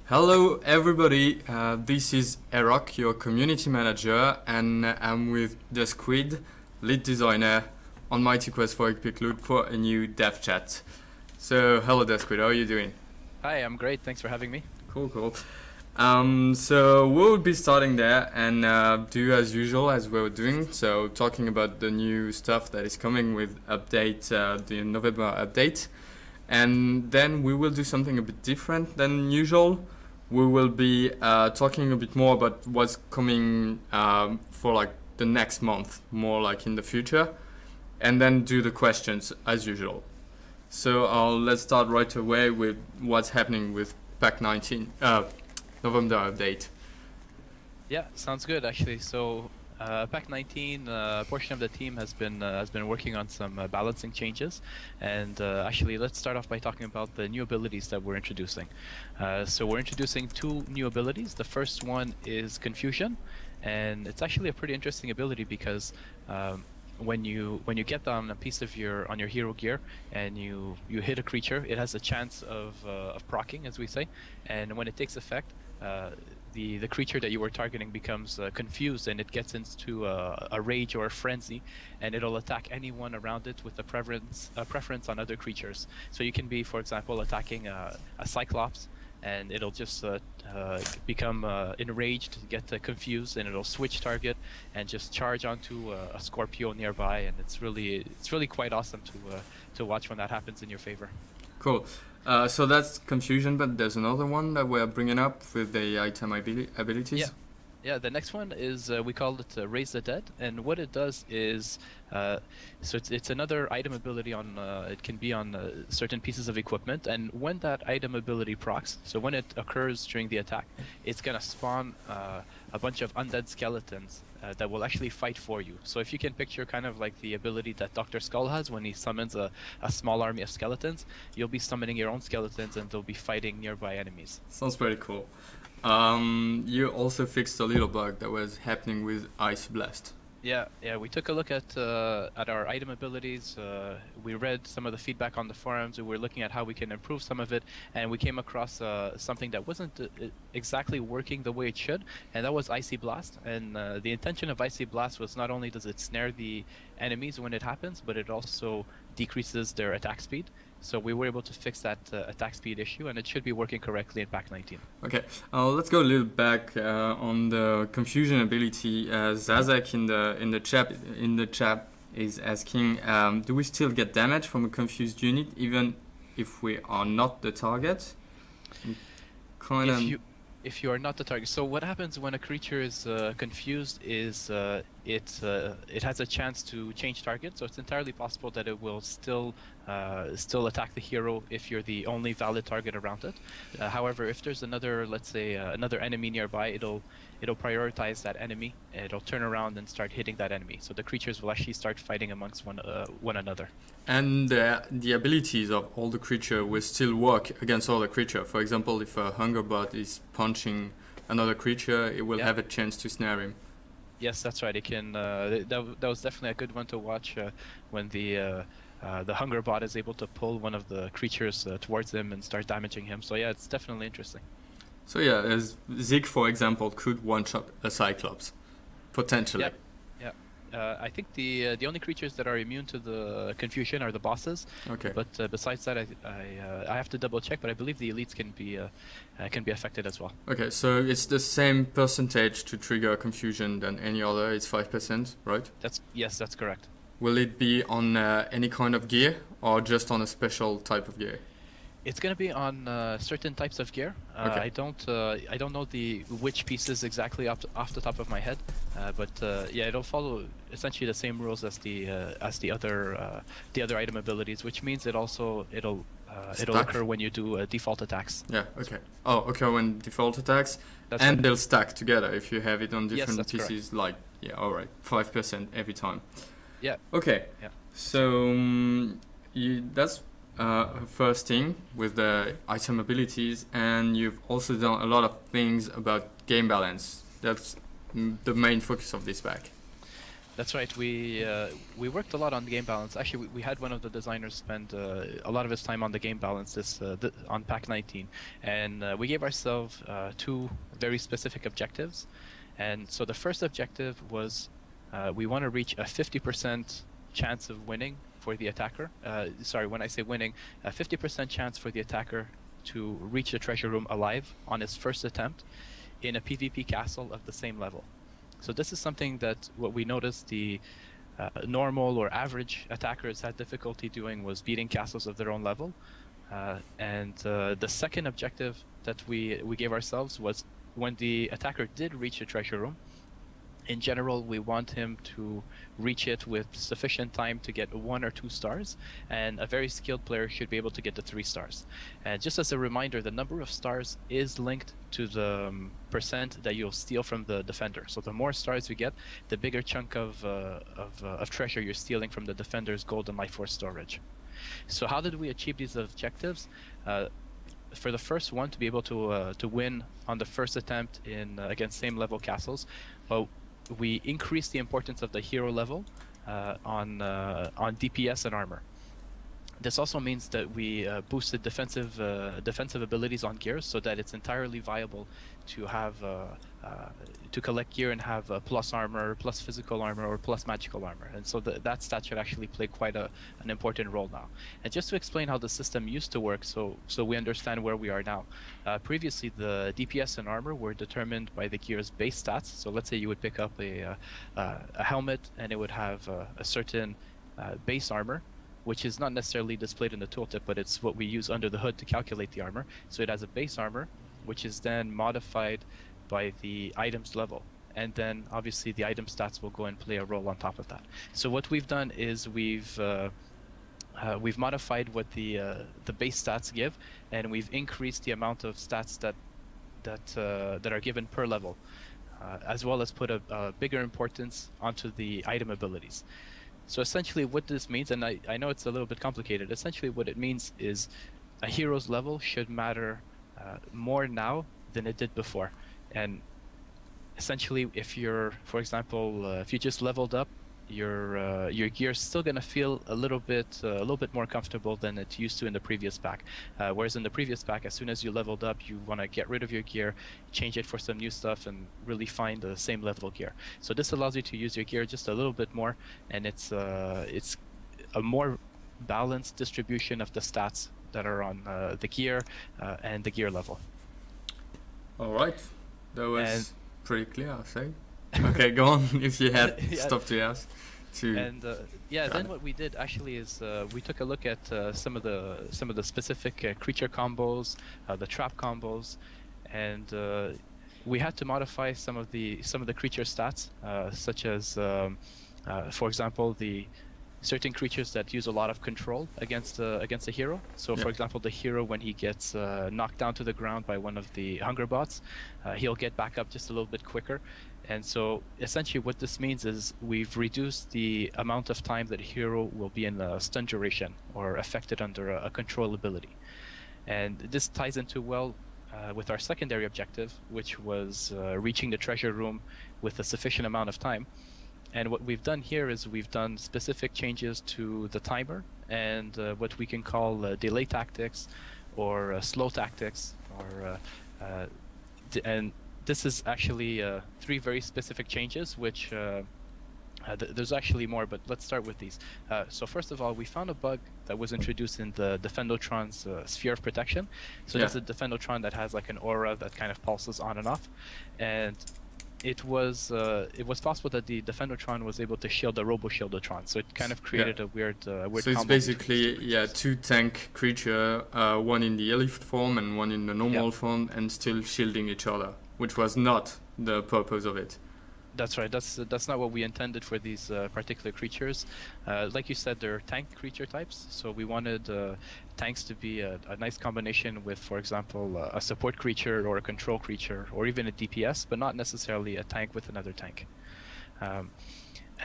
Hello everybody, this is Errok, your community manager, and I'm with Dasquidd, lead designer on Mighty Quest for Epic Loot for a new dev chat. So hello Dasquidd, how are you doing? Hi, I'm great, thanks for having me. Cool. So we'll be starting there and do as usual as we were doing, so talking about the new stuff that is coming with update, the November update. And then we will do something a bit different than usual. We will be talking a bit more about what's coming for like the next month, more like in the future, and then do the questions as usual. So let's start right away with what's happening with Pack 19, November update. Yeah, sounds good actually. So Pack 19 portion of the team has been working on some balancing changes, and actually let's start off by talking about the new abilities that we're introducing. So we're introducing two new abilities. The first one is Confusion, and it's actually a pretty interesting ability because when you get on a piece of your hero gear and you hit a creature, it has a chance of proccing, as we say, and when it takes effect, the creature that you were targeting becomes confused, and it gets into a rage or a frenzy, and it'll attack anyone around it with a preference on other creatures. So you can be, for example, attacking a Cyclops, and it'll just become enraged, get confused, and it'll switch target and just charge onto a Scorpio nearby, and it's really quite awesome to watch when that happens in your favor. Cool. So that's Confusion, but there's another one that we're bringing up with the item abilities. Yeah, the next one is we call it Raise the Dead, and what it does is so it's another item ability on it can be on certain pieces of equipment, and when that item ability procs, so when it occurs during the attack, it's gonna spawn a bunch of undead skeletons that will actually fight for you. So if you can picture kind of like the ability that Dr. Skull has when he summons a small army of skeletons, you'll be summoning your own skeletons and they'll be fighting nearby enemies. Sounds pretty cool. You also fixed a little bug that was happening with Ice Blast. Yeah, we took a look at our item abilities. We read some of the feedback on the forums. We were looking at how we can improve some of it, and we came across something that wasn't exactly working the way it should, and that was Icy Blast. And the intention of Icy Blast was not only does it snare the enemies when it happens, but it also decreases their attack speed. So we were able to fix that attack speed issue, and it should be working correctly in Pack 19. Okay, let's go a little back on the Confusion ability. Zazek in the chat is asking, do we still get damage from a confused unit even if we are not the target? If you are not the target. So what happens when a creature is confused is it has a chance to change target. So it's entirely possible that it will still attack the hero if you're the only valid target around it. However, if there's another, let's say another enemy nearby, it'll prioritize that enemy. It'll turn around and start hitting that enemy. So the creatures will actually start fighting amongst one another. And the abilities of all the creature will still work against all the creature. For example, if a hunger bot is punching another creature, it will have a chance to snare him. Yes, that's right. It can. That was definitely a good one to watch when the hunger bot is able to pull one of the creatures towards him and start damaging him. So yeah, it's definitely interesting. So yeah, as Zeke, for example, could one-shot a Cyclops, potentially. Yeah. I think the only creatures that are immune to the Confusion are the bosses. Okay. But besides that, I have to double check, but I believe the elites can be affected as well. Okay, so it's the same percentage to trigger Confusion than any other. It's 5%, right? Yes, that's correct. Will it be on any kind of gear or just on a special type of gear? It's going to be on certain types of gear. Okay. I don't know which pieces exactly off the top of my head, but yeah, it'll follow essentially the same rules as the other item abilities, which means it'll occur when you do default attacks. Yeah. Okay. Oh, okay. When default attacks, that's and right. They'll stack together if you have it on different that's pieces. correct. Like all right, 5% every time. Yeah. Okay. Yeah. So that's first thing with the item abilities, and you've also done a lot of things about game balance. That's the main focus of this pack. That's right. We worked a lot on the game balance. Actually, we had one of the designers spend a lot of his time on the game balance on Pack 19, and we gave ourselves two very specific objectives. And so the first objective was we want to reach a 50% chance of winning for the attacker. Sorry, when I say winning, a 50% chance for the attacker to reach the treasure room alive on his first attempt in a PvP castle of the same level. So this is something that what we noticed the normal or average attackers had difficulty doing was beating castles of their own level. And the second objective that we gave ourselves was when the attacker did reach the treasure room, in general, we want him to reach it with sufficient time to get 1 or 2 stars, and a very skilled player should be able to get the 3 stars. And just as a reminder, the number of stars is linked to the percent that you'll steal from the defender. So the more stars you get, the bigger chunk of treasure you're stealing from the defender's gold and life force storage. So how did we achieve these objectives? For the first one, to be able to win on the first attempt in against same level castles, we increased the importance of the hero level on DPS and armor. This also means that we boosted defensive abilities on gears, so that it's entirely viable to have to collect gear and have plus armor, plus physical armor, or plus magical armor. And so that stat should actually play quite an important role now. And just to explain how the system used to work, so we understand where we are now. Previously, the DPS and armor were determined by the gear's base stats. So let's say you would pick up a helmet, and it would have a certain base armor, which is not necessarily displayed in the tooltip, but it's what we use under the hood to calculate the armor. So it has a base armor, which is then modified by the item's level. And then obviously the item stats will go and play a role on top of that. So what we've done is we've modified what the base stats give, and we've increased the amount of stats that are given per level, as well as put a bigger importance onto the item abilities. So essentially what this means, and I know it's a little bit complicated, essentially what it means is a hero's level should matter more now than it did before. And essentially if you're, for example, if you just leveled up, your gear's still gonna feel a little bit more comfortable than it used to in the previous pack. Whereas in the previous pack, as soon as you leveled up, you want to get rid of your gear, change it for some new stuff, and really find the same level gear. So this allows you to use your gear just a little bit more, and it's a more balanced distribution of the stats that are on the gear and the gear level. All right, that was pretty clear, I'll say. Okay, go on if you had stuff to ask. Then what we did actually is we took a look at some of the specific creature combos, the trap combos, and we had to modify some of the creature stats, such as for example the certain creatures that use a lot of control against a hero. So for example, the hero, when he gets knocked down to the ground by one of the hunger bots, he'll get back up just a little bit quicker. And so essentially what this means is we've reduced the amount of time that a hero will be in a stun duration or affected under a control ability. And this ties into well with our secondary objective, which was reaching the treasure room with a sufficient amount of time. And what we've done here is we've done specific changes to the timer and what we can call delay tactics or slow tactics, or and this is actually 3 very specific changes, which there's actually more, but let's start with these. So first of all, we found a bug that was introduced in the Defendotron's sphere of protection. So that's a Defendotron that has like an aura that kind of pulses on and off, and it was possible that the Defendotron was able to shield the Robo-Shieldotron, so it kind of created a weird so it's basically 2 tank creature, one in the elite form and one in the normal form, and still shielding each other, which was not the purpose of it. That's right. That's not what we intended for these particular creatures. Like you said, they're tank creature types, so we wanted tanks to be a nice combination with, for example, a support creature or a control creature, or even a DPS, but not necessarily a tank with another tank. And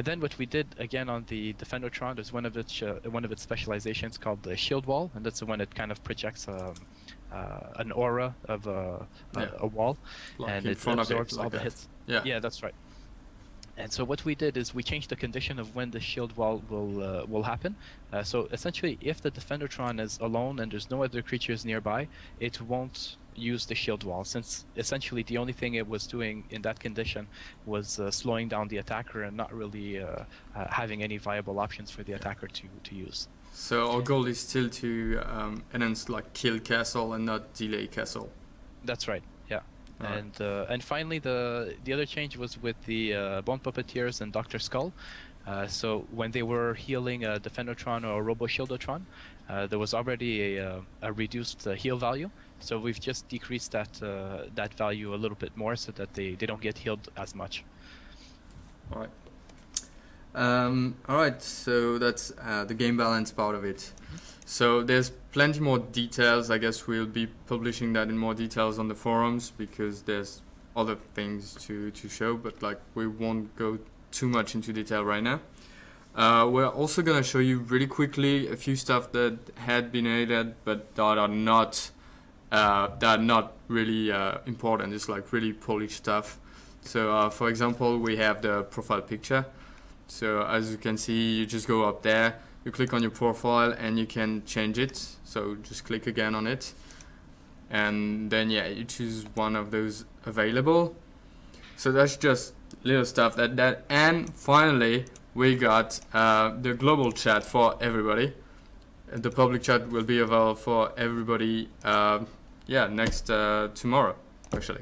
then what we did again on the Defendotron, there's one of its specializations called the Shield Wall, and that's the one that kind of projects an aura of a wall, like and it absorbs all the hits. Yeah, that's right. And so what we did is we changed the condition of when the shield wall will happen. So essentially, if the Defendertron is alone and there's no other creatures nearby, it won't use the shield wall, since essentially the only thing it was doing in that condition was slowing down the attacker and not really having any viable options for the attacker to use. So our goal is still to enhance like kill castle and not delay castle. That's right. Yeah. Alright. And finally, the other change was with the Bone Puppeteers and Dr. Skull. So when they were healing a Defendertron or a Robo Shieldotron, there was already a reduced heal value. So we've just decreased that value a little bit more so that they don't get healed as much. All right. All right. So that's the game balance part of it. So there's plenty more details. I guess we'll be publishing that in more details on the forums because there's other things to show, but like we won't go too much into detail right now. We're also gonna show you really quickly a few stuff that had been added, but that are not really important. It's like really polished stuff. So for example, we have the profile picture. So as you can see, you just go up there, you click on your profile and you can change it. So just click again on it. And then yeah, you choose one of those available. So that's just little stuff and finally we got the global chat for everybody. The public chat will be available for everybody, yeah, next tomorrow actually.